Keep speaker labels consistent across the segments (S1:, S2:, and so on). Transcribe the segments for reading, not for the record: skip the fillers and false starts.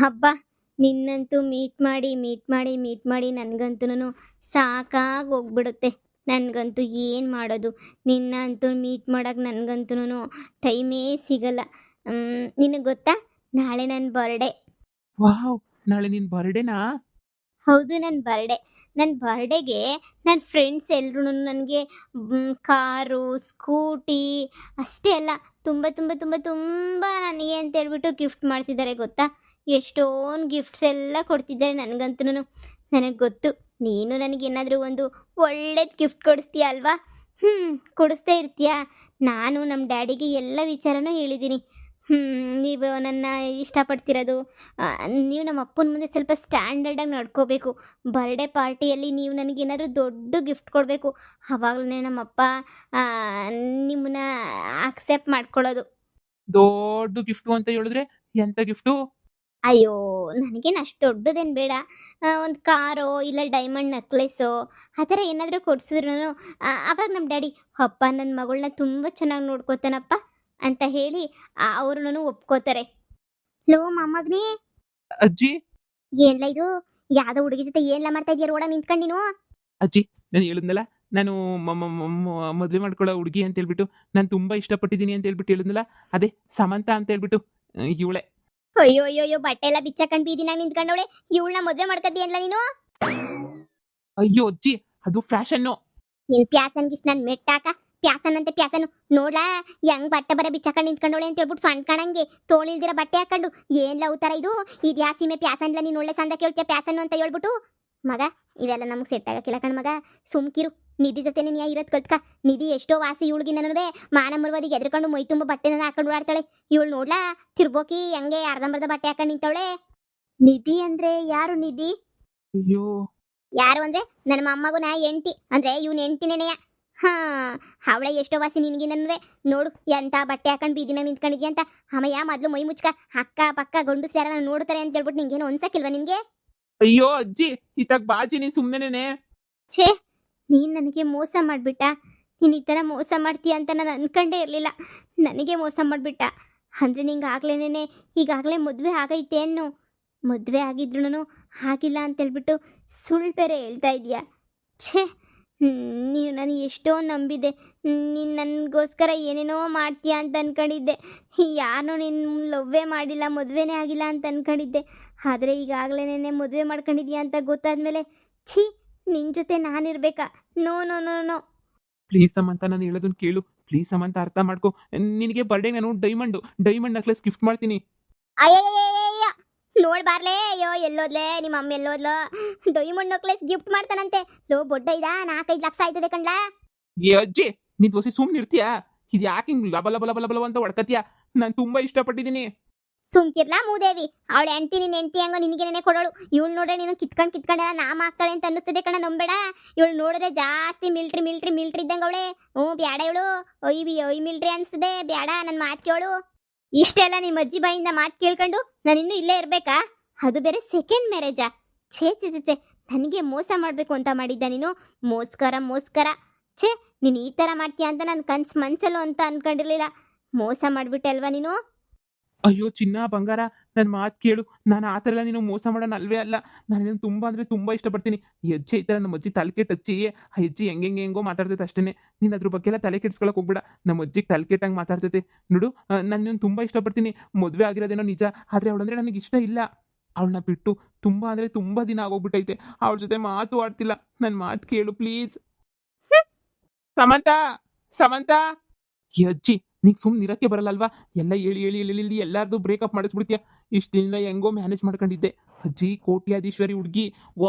S1: ಹಬ್ಬ ನಿನ್ನಂತೂ ಮೀಟ್ ಮಾಡಿ ನನಗಂತೂ ಸಾಕಾಗಿ ಹೋಗ್ಬಿಡುತ್ತೆ. ನನಗಂತೂ ಏನು ಮಾಡೋದು, ನಿನ್ನ ಅಂತೂ ಮೀಟ್ ಮಾಡೋಕೆ ನನಗಂತೂ ಟೈಮೇ ಸಿಗಲ್ಲ. ನಿನಗೆ ಗೊತ್ತಾ, ನಾಳೆ ನನ್ನ ಬರ್ಡೇ.
S2: ವಾವ್, ನಾಳೆ ನಿನ್ ಬರ್ಡೇನಾ?
S1: ಹೌದು, ನನ್ನ ಬರ್ಡೇಗೆ ನನ್ನ ಫ್ರೆಂಡ್ಸ್ ಎಲ್ಲರೂ ನನಗೆ ಕಾರು, ಸ್ಕೂಟಿ ಅಷ್ಟೇ ಅಲ್ಲ, ತುಂಬ ತುಂಬ ತುಂಬ ತುಂಬ ನನಗೆ ಅಂತ ಹೇಳ್ಬಿಟ್ಟು ಗಿಫ್ಟ್ ಮಾಡ್ತಿದ್ದಾರೆ ಗೊತ್ತಾ. ಎಷ್ಟೊಂದು ಗಿಫ್ಟ್ಸ್ ಎಲ್ಲ ಕೊಡ್ತಿದ್ದಾರೆ ನನಗಂತೂ. ನನಗೆ ಗೊತ್ತು, ನೀನು ನನಗೇನಾದರೂ ಒಂದು ಒಳ್ಳೇದು ಗಿಫ್ಟ್ ಕೊಡಿಸ್ತೀಯ ಅಲ್ವಾ. ಹ್ಞೂ, ಕೊಡಿಸ್ತಾ ಇರ್ತೀಯ. ನಾನು ನಮ್ಮ ಡ್ಯಾಡಿಗೆ ಎಲ್ಲ ವಿಚಾರನೂ ಹೇಳಿದ್ದೀನಿ. ನೀವು ನನ್ನ ಇಷ್ಟಪಡ್ತಿರೋದು, ನೀವು ನಮ್ಮ ಅಪ್ಪನ ಮುಂದೆ ಸ್ವಲ್ಪ ಸ್ಟ್ಯಾಂಡರ್ಡಾಗಿ ನಡ್ಕೋಬೇಕು. ಬರ್ಡೇ ಪಾರ್ಟಿಯಲ್ಲಿ ನೀವು ನನಗೇನಾದರೂ ದೊಡ್ಡ ಗಿಫ್ಟ್ ಕೊಡಬೇಕು. ಆವಾಗಲೇ ನಮ್ಮಪ್ಪ ನಿಮ್ಮನ್ನ ಆಕ್ಸೆಪ್ಟ್ ಮಾಡ್ಕೊಳ್ಳೋದು.
S2: ದೊಡ್ಡ ಗಿಫ್ಟು ಅಂತ ಹೇಳಿದ್ರೆ ಎಂತ ಗಿಫ್ಟು?
S1: ಅಯ್ಯೋ, ನನಗೇನು ಅಷ್ಟು ದೊಡ್ಡದೇನು ಬೇಡ. ಒಂದು ಕಾರೋ ಇಲ್ಲ ಡೈಮಂಡ್ ನೆಕ್ಲೆಸ್ಸೋ ಆ ಥರ ಏನಾದರೂ ಕೊಡಿಸಿದ್ರು ಆವಾಗ ನಮ್ಮ ಡ್ಯಾಡಿ, ಅಪ್ಪ ನನ್ನ ಮಗಳನ್ನ ತುಂಬ ಚೆನ್ನಾಗಿ ನೋಡ್ಕೋತಾನಪ್ಪ ಅಂತ ಹೇಳಿ ಅವ್ರೂ ಒಪ್ಕೋತಾರೆ. ಲೋ ಮೊಮ್ಮಗನೇ,
S2: ಅಜ್ಜಿ,
S1: ಏನ್ಲ ಇದು? ಯಾವುದೋ ಹುಡುಗಿ ಜೊತೆ ಏನ್ಲ ಮಾಡ್ತಾ ಇದೀಯ ರೋಡ ನಿಂತ್ಕೊಂಡು ನೀನು?
S2: ಅಜ್ಜಿ, ನಾನು ಹೇಳಿದ್ನಲ್ಲ, ನಾನು ಮದುವೆ ಮಾಡ್ಕೊಳ್ಳೋ ಹುಡುಗಿ ಅಂತ ಹೇಳ್ಬಿಟ್ಟು ನಾನು ತುಂಬಾ ಇಷ್ಟಪಟ್ಟಿದ್ದೀನಿ ಅಂತ ಹೇಳ್ಬಿಟ್ಟು ಹೇಳಿದ್ನಲ್ಲ, ಅದೇ ಸಮಂತ ಅಂತ ಹೇಳ್ಬಿಟ್ಟು ಇವಳೆ.
S1: ಅಯ್ಯೋ ಅಯ್ಯೋ ಅಯ್ಯೋ, ಬಟ್ಟೆ ಎಲ್ಲ ಬಿಚ್ಚಾಕೊಂಡು ಬೀದಿನಾಗ ನಿಂತ್ಕೊಂಡವಳೆ. ಇವಳನ್ನ ಮದುವೆ ಮಾಡ್ಕೊತೀಯನ್ಲ ನೀನು?
S2: ಅಯ್ಯೋ ಅಜ್ಜಿ, ಅದು ಫ್ಯಾಷನ್ನು.
S1: ನಿನ್ ಪ್ಯಾಸನ್ ಗಿಸ್ ನನ್ ಮೆಟ್ಟಾಕ. ಪ್ಯಾಸನ್ ಅಂತೆ ಪ್ಯಾಸನ್ ನೋಡ್ಲಾ, ಹೆಂಗ್ ಬಟ್ಟೆ ಬರ ಬಿಚ್ಚಾಕೊಂಡು ನಿಂತ್ಕೊಂಡವಳೆ ಅಂತ ಹೇಳ್ಬಿಟ್ಟು ಸಣ್ಣ ಕಾಣಂಗೆ ತೋಳಿಲ್ದಿರ ಬಟ್ಟೆ ಹಾಕೊಂಡು. ಏನ್ಲ ಉತ್ತರ ಇದು? ಇದ್ಯಾ ಸೀಮೆ ಪ್ಯಾಸನ್ಲ, ನೀನು ಒಳ್ಳೆ ಸಂದ ಕೇಳ್ತೀಯ ಪ್ಯಾಸನ್ನು ಅಂತ ಹೇಳ್ಬಿಟ್ಟು? ಮಗ, ಇವೆಲ್ಲ ನಮ್ಗೆ ಸೆಟ್ ಆಗಕ್ಕಿಲ್ಲ ಕಣ್ ಮಗ, ಸುಮ್ಕಿರು. ನಿಧಿ ಜೊತೆ ನೀನು ಇರೋದು ಕಲ್ತ್ಕ. ನಿಧಿ ಎಷ್ಟೋ ವಾಸಿ ಇವಳಿಗಿನ್ನೂ ಮಾನ ಮರುವಾದಿಗೆ ಎದ್ರಕೊಂಡು ಮೈ ತುಂಬ ಬಟ್ಟೆನ ಹಾಕೊಂಡು ಓಡಾಡ್ತಾಳೆ. ಇವಳು ನೋಡ್ಲಾ, ತಿರ್ಬೋಕಿ ಹೆಂಗೆ ಅರ್ಧಂಬರ್ಧ ಬಟ್ಟೆ ಹಾಕೊಂಡು ನಿಂತವಳೆ. ನಿಧಿ ಅಂದ್ರೆ ಯಾರು ನಿಧಿ?
S2: ಅಯ್ಯೋ,
S1: ಯಾರು ಅಂದ್ರೆ ನನ್ನ ಮೊಮ್ಮಗನ ಎಂಟಿ, ಅಂದ್ರೆ ಇವ್ನ ಎಂಟಿನೇನೆಯ. ಹಾ, ಅವಳೆ ಎಷ್ಟೋ ವಾಸಿ ನಿನ್ಗಿನನ್ವೆ. ನೋಡು ಎಂತ ಬಟ್ಟೆ ಹಾಕೊಂಡು ಬೀದಿನಾಗ ನಿಂತ್ಕೊಂಡಿದ್ಯ ಅಂತ. ಅಮ್ಮಯ್ಯ, ಮೊದ್ಲು ಮೈ ಮುಚ್ಕ. ಅಕ್ಕ ಪಕ್ಕ ಗಂಡಸ್ರು ಯಾರನ್ನ ನೋಡ್ತಾರೆ ಅಂತ ಹೇಳ್ಬಿಟ್ಟು ನಿಂಗೇನು ಅನ್ಸಕ್ಕಿಲ್ವಾ ನಿನ್ಗೆ?
S2: ಅಯ್ಯೋ ಅಜ್ಜಿ, ಇತ್ತಾಗ ಬಾಜಿ ನೀ ಸುಮ್ಮನೆನೆ.
S1: ಛೇ, ನೀನು ನನಗೆ ಮೋಸ ಮಾಡಿಬಿಟ್ಟ. ನೀನು ಈ ಥರ ಮೋಸ ಮಾಡ್ತೀಯ ಅಂತ ನಾನು ಅನ್ಕೊಂಡೇ ಇರಲಿಲ್ಲ. ನನಗೆ ಮೋಸ ಮಾಡಿಬಿಟ್ಟ. ಅಂದರೆ ನಿಂಗೆ ಆಗ್ಲೇನೇ ಈಗಾಗಲೇ ಮದುವೆ ಆಗೈತೆ ಅನ್ನು. ಮದುವೆ ಆಗಿದ್ರೂ ಆಗಿಲ್ಲ ಅಂತೇಳ್ಬಿಟ್ಟು ಸುಳ್ಳು ಬೇರೆ ಹೇಳ್ತಾ ಇದೀಯಾ. ಛೇ, ನೀನು ನಾನು ಎಷ್ಟೋ ನಂಬಿದೆ. ನೀನು ನನಗೋಸ್ಕರ ಏನೇನೋ ಮಾಡ್ತೀಯ ಅಂತ ಅಂದ್ಕೊಂಡಿದ್ದೆ. ಯಾರನ್ನೂ ನೀನು ಲವ್ವೇ ಮಾಡಿಲ್ಲ, ಮದುವೆನೇ ಆಗಿಲ್ಲ ಅಂತ ಅಂದ್ಕೊಂಡಿದ್ದೆ. ಆದರೆ ಈಗಾಗಲೇ ಮದುವೆ ಮಾಡ್ಕೊಂಡಿದ್ಯಾ ಅಂತ ಗೊತ್ತಾದ್ಮೇಲೆ ಛೀ, ನಿನ್ನ ಜೊತೆ ನಾನಿರ್ಬೇಕಾ? No no no no.
S2: Please Samantha, ನಾನು ಹೇಳೋದನ್ನ ಕೇಳು. ಪ್ಲೀಸ್ ಸಮಂತ, ಅರ್ಥ ಮಾಡ್ಕೊ. ನಿನಗೆ ಬರ್ಡೇ ನಾನು ಡೈಮಂಡ್ ನೆಕ್ಲೆಸ್ ಗಿಫ್ಟ್ ಮಾಡ್ತೀನಿ.
S1: ಅಯ್ಯಯ್ಯಯ್ಯಯ್ಯ, ನೋಡ್ಬಾರ್ಲೇ. ಅಯ್ಯೋ, ಎಲ್ಲೋದ್ಲೆ ನಿಮ್ಮ ಅಮ್ಮ, ಎಲ್ಲೋದ್ಲೋ? ಡೈಮಂಡ್ ನೆಕ್ಲೆಸ್ ಗಿಫ್ಟ್ ಮಾಡ್ತಾನಂತೆ. ಲೋ ಬೊಡ್ಡ ಇದ, 4-5 ಲಕ್ಷ ಆಯ್ತದೆ ಕಣ್ಲಾ.
S2: ಏ ಅಜ್ಜಿ, ನೀನ್ ಹೊಸಿ ಸುಮ್ಮನೆ ಇರ್ತೀಯಾ? ಇದು ಯಾಕೆ ಹಿಂಗ್ ಲಬ ಲಬ ಲಬ ಲಬ ಲಬ ಅಂತ ಹೊಡ್ಕತ್ತೀಯಾ? ನಾನು ತುಂಬಾ ಇಷ್ಟಪಟ್ಟಿದ್ದೀನಿ.
S1: ಸುಮ್ಕಿರ್ಲಾ ಮೂದೇವಿ. ಅವಳ ಹೆಂಡ್ತಿ ನಿನ್ನ ಹೆಂಡ್ತಿ ಹೆಂಗೋ ನಿನಗೇನೆ ಕೊಡೋಳು. ಇವಳು ನೋಡ್ರೆ ನೀನು ಕಿತ್ಕೊಂಡು ನಾಮ ಹಾಕ್ತಾಳೆ ಅಂತ ಅನ್ನಿಸ್ತದೆ ಕಣ, ನಂಬೇಡ. ಇವಳು ನೋಡಿದ್ರೆ ಜಾಸ್ತಿ ಮಿಲ್ಟ್ರಿ ಇದ್ದಂಗೆ ಅವಳೆ. ಬ್ಯಾಡ ಇವಳು. ಒಯ್ ಮಿಲ್ಟ್ರಿ ಅನ್ಸ್ತದೆ, ಬ್ಯಾಡ. ನನ್ನ ಮಾತು ಕೇಳು. ಇಷ್ಟೆಲ್ಲ ನಿಮ್ಮ ಅಜ್ಜಿ ಬಾಯಿಂದ ಮಾತು ಕೇಳ್ಕೊಂಡು ನಾನು ಇನ್ನೂ ಇಲ್ಲೇ ಇರಬೇಕಾ? ಅದು ಬೇರೆ ಸೆಕೆಂಡ್ ಮ್ಯಾರೇಜಾ? ಛೇ ಛೇ ಛೇ ಛೇ, ನನಗೆ ಮೋಸ ಮಾಡಬೇಕು ಅಂತ ಮಾಡಿದ್ದ ನೀನು? ಮೋಸ್ಕರ. ಛೇ, ನೀನು ಈ ಥರ ಮಾಡ್ತೀಯ ಅಂತ ನಾನು ಮನ್ಸಲ್ಲೋ ಅಂತ ಅನ್ಕೊಂಡಿರ್ಲಿಲ್ಲ. ಮೋಸ ಮಾಡಿಬಿಟ್ಟೆ ಅಲ್ವಾ ನೀನು?
S2: ಅಯ್ಯೋ ಚಿನ್ನ, ಬಂಗಾರ, ನನ್ನ ಮಾತು ಕೇಳು. ನಾನು ಆ ಥರ ಎಲ್ಲ ನೀನು ಮೋಸ ಮಾಡೋಣ ಅಲ್ವೇ ಅಲ್ಲ. ನಾನು ತುಂಬ ಅಂದರೆ ತುಂಬ ಇಷ್ಟಪಡ್ತೀನಿ. ಈ ಅಜ್ಜಿ ಈ ಥರ ನಮ್ಮ ಅಜ್ಜಿ ತಲೆ ಕೆಟ್ಟಚ್ಚಿ, ಆ ಅಜ್ಜಿ ಹೆಂಗೋ ಮಾತಾಡ್ತೈತೆ ಅಷ್ಟೇ. ನೀನು ಅದ್ರ ಬಗ್ಗೆ ಎಲ್ಲ ತಲೆ ಕೆಡ್ಸ್ಕೊಳಕ್ಕೆ ಹೋಗ್ಬೇಡ. ನಮ್ಮ ಅಜ್ಜಿಗೆ ತಲೆ ಕೆಟ್ಟಂಗೆ ಮಾತಾಡ್ತೈತೆ ನೋಡು. ನಾನು ನೀನು ತುಂಬ ಇಷ್ಟಪಡ್ತೀನಿ. ಮದುವೆ ಆಗಿರೋದೇನೋ ನಿಜ, ಆದರೆ ಅವಳಂದ್ರೆ ನನಗೆ ಇಷ್ಟ ಇಲ್ಲ. ಅವಳನ್ನ ಬಿಟ್ಟು ತುಂಬ ಅಂದರೆ ತುಂಬ ದಿನ ಆಗೋಗ್ಬಿಟ್ಟೈತೆ. ಅವಳ ಜೊತೆ ಮಾತು ಆಡ್ತಿಲ್ಲ. ನನ್ನ ಮಾತು ಕೇಳು ಪ್ಲೀಸ್. ಸಮಂತ, ಸಮಂತ. ಈ ಅಜ್ಜಿ, ನೀನು ಸುಮ್ಮನೆ ಇರೋಕ್ಕೆ ಬರಲ್ಲಲ್ವಾ? ಎಲ್ಲ ಹೇಳಿ ಎಲ್ಲಾರ್ದು ಬ್ರೇಕಪ್ ಮಾಡಿಸ್ಬಿಡ್ತೀಯ. ಇಷ್ಟು ದಿನದಿಂದ ಹೆಂಗೋ ಮ್ಯಾನೇಜ್ ಮಾಡ್ಕೊಂಡಿದ್ದೆ. ಅಜ್ಜಿ ಕೋಟ್ಯಾಧೀಶ್ವರಿ ಹುಡುಗಿ,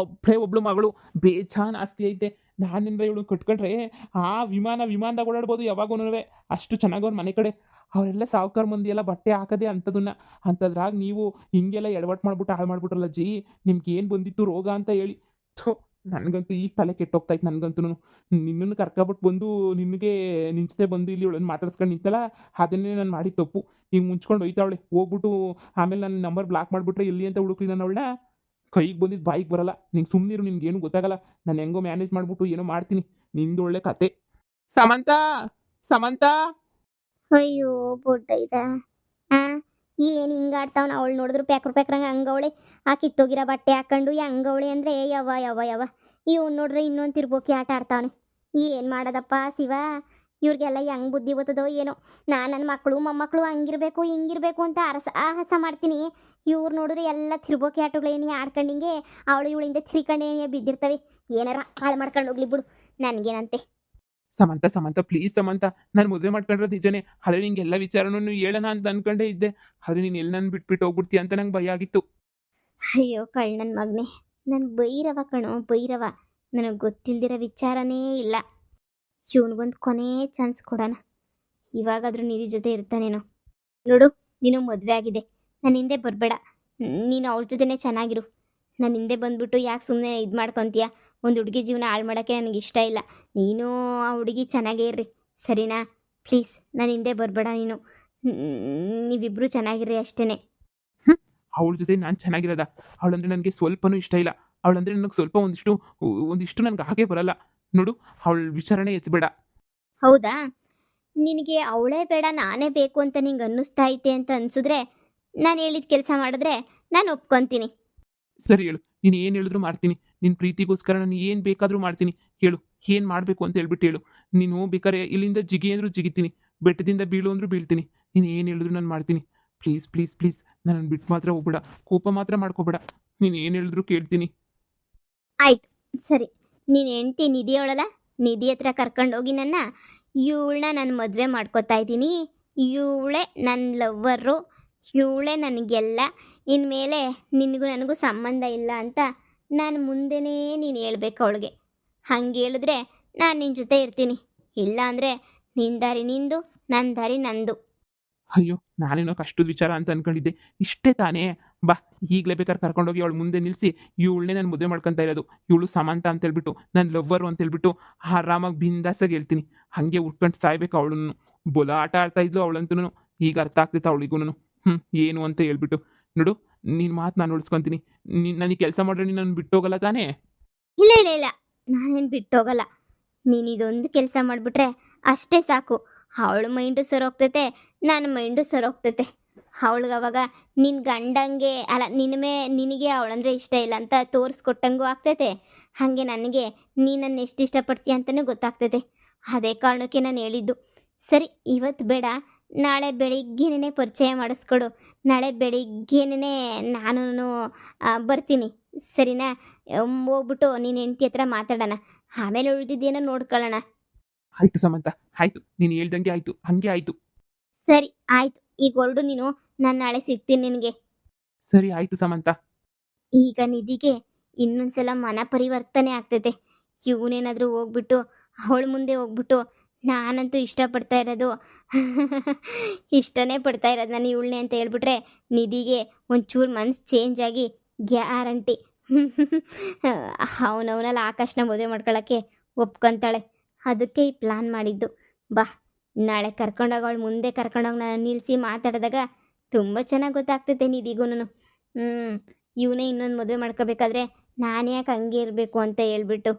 S2: ಒಬ್ಳು ಮಗಳು, ಬೇಜಾನ್ ಆಸ್ತಿ ಐತೆ. ನಾನೇನ್ರ ಇವಳು ಕಟ್ಕೊಂಡ್ರೆ ಆ ವಿಮಾನದಾಗ ಓಡಾಡ್ಬೋದು ಯಾವಾಗೂ. ಅಷ್ಟು ಚೆನ್ನಾಗಿ ಅವ್ರ ಮನೆ ಕಡೆ. ಅವರೆಲ್ಲ ಸಾವುಕಾರ ಮಂದಿ ಎಲ್ಲ ಬಟ್ಟೆ ಹಾಕದೆ ಅಂಥದ್ರಾಗ ನೀವು ಹಿಂಗೆಲ್ಲ ಎಡವಟ್ಟು ಮಾಡ್ಬಿಟ್ಟು ಹಾಳು ಮಾಡ್ಬಿಟ್ರಲ್ಲ ಅಜ್ಜಿ. ನಿಮ್ಗೆ ಏನು ಬಂದಿತ್ತು ರೋಗ ಅಂತ ಹೇಳಿ. ಥೋ, ನನಗಂತೂ ಈಗ ತಲೆ ಕೆಟ್ಟೋಗ್ತಾಯ್ತು. ನನಗಂತೂ ನಿನ್ನನ್ನು ಕರ್ಕೊಬಿಟ್ಟು ಬಂದು ನಿನಗೆ ನಿನ್ನ ಜೊತೆ ಬಂದು ಇಲ್ಲಿ ಇವಳನ್ನು ಮಾತಾಡ್ಸ್ಕೊಂಡು ನಿಂತಲ್ಲ, ಅದನ್ನೇ ನಾನು ಮಾಡಿ ತಪ್ಪು. ಈಗ ಮುಂಚ್ಕೊಂಡು ಹೋಯ್ತಾವಳೆ. ಹೋಗ್ಬಿಟ್ಟು ಆಮೇಲೆ ನನ್ನ ನಂಬರ್ ಬ್ಲಾಕ್ ಮಾಡಿಬಿಟ್ರೆ ಎಲ್ಲಿ ಅಂತ ಹುಡುಕ್ಲಿ ನಾನು ಅವಳನ್ನ. ಕೈಗೆ ಬಂದಿದ್ದು ಬಾಯಿಗೆ ಬರಲ್ಲ. ನಿಂಗೆ ಸುಮ್ಮನಿರು, ನಿನ್ಗೇನು ಗೊತ್ತಾಗಲ್ಲ. ನಾನು ಹೆಂಗೋ ಮ್ಯಾನೇಜ್ ಮಾಡಿಬಿಟ್ಟು ಏನೋ ಮಾಡ್ತೀನಿ. ನಿಂದು ಒಳ್ಳೆ ಕತೆ. ಸಮಂತ, ಸಮಂತ.
S1: ಅಯ್ಯೋ ಬೊಡ್ಡ ಇದ. ಏನು ಹಿಂಗಾಡ್ತಾವನ ಅವಳು ನೋಡಿದ್ರು ಪ್ಯಾಕ್ರು ಪ್ಯಾಕ್ರಂಗೆ ಹಂಗವಳೆ ಆ ಕಿತ್ತೋಗಿರೋ ಬಟ್ಟೆ ಹಾಕೊಂಡು ಹಂಗವಳೆ ಅಂದರೆ ಯವ್ವ ಯವ್ವ ಯವ್ವ ಇವ್ನು ನೋಡ್ರೆ ಇನ್ನೊಂದು ತಿರ್ಬೋಕಿ ಆಟ ಆಡ್ತಾವನೆ. ಏನು ಮಾಡೋದಪ್ಪ ಶಿವ, ಇವ್ರಿಗೆಲ್ಲ ಹೆಂಗೆ ಬುದ್ಧಿ ಬರ್ತದೋ ಏನೋ. ನಾನು ನನ್ನ ಮಕ್ಕಳು ಮೊಮ್ಮಕ್ಕಳು ಹಂಗಿರ್ಬೇಕು ಹಿಂಗಿರ್ಬೇಕು ಅಂತ ಆಹಸ ಮಾಡ್ತೀನಿ. ಇವ್ರು ನೋಡಿದ್ರೆ ಎಲ್ಲ ತಿರ್ಬೋಕಿ ಆಟಗಳೇನಿ ಆಡ್ಕೊಂಡಿಂಗೆ ಅವಳು ಇವಳಿಂದ ತಿರ್ಕೊಂಡೇನೆ ಬಿದ್ದಿರ್ತವೆ. ಏನಾರ ಹಾಳು ಮಾಡ್ಕೊಂಡು ಹೋಗ್ಲಿ ಬಿಡು, ನನಗೇನಂತೆ.
S2: ಸಮಂತ ಸಮಂತ ಪ್ಲೀಸ್ ಸಮಂತ, ನಾನು ಮದುವೆ ಮಾಡ್ಕೊಂಡಿರೋದು ನಿಜನೇ. ಆದರೆ ನಿಂಗೆ ಎಲ್ಲ ವಿಚಾರನೂ ಹೇಳೋಣ ಅಂತ ಅನ್ಕೊಂಡೇ ಇದ್ದೆ. ಆದರೆ ನೀನು ಎಲ್ಲಿ ನನ್ನ ಬಿಟ್ಬಿಟ್ಟು ಹೋಗ್ಬಿಡ್ತೀಯ ಅಂತ ನಂಗೆ ಭಯ ಆಗಿತ್ತು.
S1: ಅಯ್ಯೋ ಕಳ್ಳನ ಮಗನೇ, ನನ್ನ ಭೈರವ ಕಣೋ ಭೈರವ. ನನಗೆ ಗೊತ್ತಿಲ್ದಿರೋ ವಿಚಾರನೇ ಇಲ್ಲ. ಇವನಿಗೊಂದು ಕೊನೆ ಚಾನ್ಸ್ ಕೊಡೋಣ. ಇವಾಗಾದರೂ ನಿಧಿ ಜೊತೆ ಇರ್ತಾನೇನೋ. ನೋಡು, ನೀನು ಮದುವೆ ಆಗಿದೆ, ನನ್ನ ಹಿಂದೆ ಬರಬೇಡ. ನೀನು ಅವಳ ಜೊತೆನೇ ಚೆನ್ನಾಗಿರು. ನನ್ನ ಹಿಂದೆ ಬಂದ್ಬಿಟ್ಟು ಯಾಕೆ ಸುಮ್ಮನೆ ಇದು ಮಾಡ್ಕೊತೀಯ? ಒಂದು ಹುಡುಗಿ ಜೀವನ ಹಾಳು ಮಾಡೋಕ್ಕೆ ನನಗೆ ಇಷ್ಟ ಇಲ್ಲ. ನೀನು ಆ ಹುಡುಗಿ ಚೆನ್ನಾಗೇ ಇರ್ರಿ, ಸರಿನಾ? ಪ್ಲೀಸ್ ನನ್ನ ಹಿಂದೆ ಬರಬೇಡ ನೀನು. ನೀವಿಬ್ಬರು ಚೆನ್ನಾಗಿರ್ರಿ ಅಷ್ಟೇ.
S2: ಅವಳ ಜೊತೆ ನಾನು ಚೆನ್ನಾಗಿರೋದ? ಅವಳಂದ್ರೆ ನನಗೆ ಸ್ವಲ್ಪನೂ ಇಷ್ಟ ಇಲ್ಲ. ಅವಳಂದ್ರೆ ನನಗೆ ಸ್ವಲ್ಪ ಒಂದಿಷ್ಟು ನನಗೆ ಹಾಗೆ ಬರಲ್ಲ. ನೋಡು, ಅವಳ ವಿಚಾರಣೆ ಎತ್ತಬೇಡ.
S1: ಹೌದಾ? ನಿನಗೆ ಅವಳೇ ಬೇಡ ನಾನೇ ಬೇಕು ಅಂತ ನಿಂಗೆ ಅನ್ನಿಸ್ತಾ ಐತೆ ಅಂತ ಅನ್ಸಿದ್ರೆ ನಾನು ಹೇಳಿದ ಕೆಲಸ ಮಾಡಿದ್ರೆ ನಾನು ಒಪ್ಕೊತೀನಿ.
S2: ಸರಿ ಹೇಳು, ನೀನು ಏನು ಹೇಳಿದ್ರು ಮಾಡ್ತೀನಿ. ನಿನ್ನ ಪ್ರೀತಿಗೋಸ್ಕರ ನಾನು ಏನು ಬೇಕಾದರೂ ಮಾಡ್ತೀನಿ. ಹೇಳು, ಏನು ಮಾಡಬೇಕು ಅಂತ ಹೇಳ್ಬಿಟ್ಟು ಹೇಳು. ನೀನು ಬೇಕಾದ್ರೆ ಇಲ್ಲಿಂದ ಜಿಗಿ ಅಂದರೂ ಜಿಗಿತೀನಿ, ಬೆಟ್ಟದಿಂದ ಬೀಳು ಅಂದರೂ ಬೀಳ್ತೀನಿ. ನೀನು ಏನು ಹೇಳಿದ್ರು ನಾನು ಮಾಡ್ತೀನಿ. ಪ್ಲೀಸ್ ಪ್ಲೀಸ್ ಪ್ಲೀಸ್, ನನ್ನನ್ನು ಬಿಟ್ಟು ಮಾತ್ರ ಹೋಗ್ಬೇಡ. ಕೋಪ ಮಾತ್ರ ಮಾಡ್ಕೋಬೇಡ. ನೀನು ಏನು ಹೇಳಿದ್ರು ಕೇಳ್ತೀನಿ.
S1: ಆಯ್ತು, ಸರಿ. ನೀನು ಹೆಂಡ್ತಿ ನಿಧಿ ಅವಳಲ್ಲ, ನಿಧಿ ಹತ್ರ ಕರ್ಕೊಂಡೋಗಿ ಇವಳನ್ನ ನಾನು ಮದುವೆ ಮಾಡ್ಕೊತಾ ಇದ್ದೀನಿ. ಇವಳೇ ನನ್ನ ಲವ್ವರು, ಇವಳೇ ನನಗೆಲ್ಲ. ಇನ್ಮೇಲೆ ನಿನಗೂ ನನಗೂ ಸಂಬಂಧ ಇಲ್ಲ ಅಂತ ನಾನು ಮುಂದೆನೇ ನೀನು ಹೇಳ್ಬೇಕು ಅವಳಿಗೆ. ಹಂಗೆ ಹೇಳಿದ್ರೆ ನಾನು ನಿನ್ನ ಜೊತೆ ಇರ್ತೀನಿ. ಇಲ್ಲ ಅಂದರೆ ನಿನ್ನ ದಾರಿ ನಿಂದು, ನನ್ನ ದಾರಿ ನಂದು.
S2: ಅಯ್ಯೋ, ನಾನೇನೋ ಕಷ್ಟದ ವಿಚಾರ ಅಂತ ಅನ್ಕೊಂಡಿದ್ದೆ. ಇಷ್ಟೇ ತಾನೇ? ಬಾ, ಈಗಲೇ ಬೇಕಾದ್ರೆ ಕರ್ಕೊಂಡೋಗಿ ಅವಳು ಮುಂದೆ ನಿಲ್ಲಿಸಿ ಇವಳನ್ನೇ ನಾನು ಮದುವೆ ಮಾಡ್ಕೊತಾ ಇರೋದು. ಇವಳು ಸಮಂತ ಅಂತ ಹೇಳ್ಬಿಟ್ಟು, ನನ್ನ ಲವ್ವರು ಅಂತ ಹೇಳ್ಬಿಟ್ಟು ಆರಾಮಾಗಿ ಬಿಂದಾಸಾಗಿ ಹೇಳ್ತೀನಿ. ಹಾಗೆ ಉಟ್ಕೊಂಡು ಸಾಯ್ಬೇಕು ಅವಳನ್ನು. ಬೊಲ ಆಟ ಆಡ್ತಾ ಇದ್ಲು ಅವಳಂತೂ. ಈಗ ಅರ್ಥ ಆಗ್ತೈತೆ ಅವಳಿಗೂ ಏನು ಅಂತ ಹೇಳ್ಬಿಟ್ಟು. ನೋಡು, ನಿನ್ನ ಮಾತು ನಾನು ಉಳಿಸ್ಕೊತೀನಿ. ನನಗೆ ಕೆಲಸ ಮಾಡ್ರೆ ನೀನು ನನ್ನ ಬಿಟ್ಟೋಗಲ್ಲ ತಾನೇ?
S1: ಇಲ್ಲ ಇಲ್ಲ ಇಲ್ಲ, ನಾನೇನು ಬಿಟ್ಟೋಗಲ್ಲ. ನೀನು ಇದೊಂದು ಕೆಲಸ ಮಾಡಿಬಿಟ್ರೆ ಅಷ್ಟೇ ಸಾಕು. ಅವಳು ಮೈಂಡು ಸರೋಗ್ತೈತೆ, ನನ್ನ ಮೈಂಡು ಸರೋಗ್ತೈತೆ. ಅವಳಿಗೆ ಅವಾಗ ನಿನ್ನ ಗಂಡಂಗೆ ಅಲ್ಲ, ನಿನಗೆ ಅವಳಂದ್ರೆ ಇಷ್ಟ ಇಲ್ಲ ಅಂತ ತೋರಿಸ್ಕೊಟ್ಟಂಗೂ ಆಗ್ತೈತೆ. ಹಾಗೆ ನನಗೆ ನೀನನ್ನು ಎಷ್ಟು ಇಷ್ಟಪಡ್ತೀಯ ಅಂತಲೂ ಗೊತ್ತಾಗ್ತೈತೆ. ಅದೇ ಕಾರಣಕ್ಕೆ ನಾನು ಹೇಳಿದ್ದು. ಸರಿ, ಇವತ್ತು ಬೇಡ, ನಾಳೆ ಬೆಳಿಗ್ಗೆನೇ ಪರಿಚಯ ಮಾಡಿಸ್ಕೊಡು. ನಾಳೆ ಬೆಳಿಗ್ಗೆನೇ ನಾನು ಬರ್ತೀನಿ, ಸರಿನಾ? ಹೋಗ್ಬಿಟ್ಟು ನೀನು ಹೆಂಡ್ತಿ ಹತ್ರ ಮಾತಾಡೋಣ. ಆಮೇಲೆ ಉಳಿದಿದ್ದೇನೋ ನೋಡ್ಕೊಳ್ಳೋಣ.
S2: ಆಯಿತು ಸಮಂತ, ಆಯಿತು. ನೀನು ಹೇಳ್ದಂಗೆ ಆಯಿತು, ಹಾಗೆ ಆಯಿತು.
S1: ಸರಿ ಆಯಿತು, ಈಗ ಹೊರಡು ನೀನು. ನಾನು ನಾಳೆ ಸಿಗ್ತೀನಿ ನಿನಗೆ.
S2: ಸರಿ ಆಯಿತು ಸಮಂತ.
S1: ಈಗ ನಿಧಿಗೆ ಇನ್ನೊಂದ್ಸಲ ಮನ ಪರಿವರ್ತನೆ ಆಗ್ತೈತೆ. ಇವನೇನಾದರೂ ಹೋಗ್ಬಿಟ್ಟು ಅವಳ ಮುಂದೆ ಹೋಗ್ಬಿಟ್ಟು ನಾನಂತೂ ಇಷ್ಟಪಡ್ತಾ ಇರೋದು ಇಷ್ಟನೇ ಪಡ್ತಾ ಇರೋದು ನಾನು ಇವಳನ್ನೇ ಅಂತ ಹೇಳ್ಬಿಟ್ರೆ ನಿಧಿಗೆ ಒಂಚೂರು ಮನ್ಸು ಚೇಂಜ್ ಆಗಿ ಗ್ಯಾರಂಟಿ ಅವನವನಲ್ಲಿ ಆಕಾಶನ ಮದುವೆ ಮಾಡ್ಕೊಳ್ಳೋಕ್ಕೆ ಒಪ್ಕೊತಾಳೆ. ಅದಕ್ಕೆ ಈ ಪ್ಲ್ಯಾನ್ ಮಾಡಿದ್ದು. ಬಾ, ನಾಳೆ ಕರ್ಕೊಂಡೋಗಿ ಅವಳು ಮುಂದೆ ಕರ್ಕೊಂಡೋಗಿ ನಾನು ನಿಲ್ಲಿಸಿ ಮಾತಾಡಿದಾಗ ತುಂಬ ಚೆನ್ನಾಗಿ ಗೊತ್ತಾಗ್ತೈತೆ ನಿಧಿಗೂ. ಇವನೇ ಇನ್ನೊಂದು ಮದುವೆ ಮಾಡ್ಕೋಬೇಕಾದ್ರೆ ನಾನು ಯಾಕೆ ಹಂಗೆ ಇರಬೇಕು ಅಂತ ಹೇಳ್ಬಿಟ್ಟು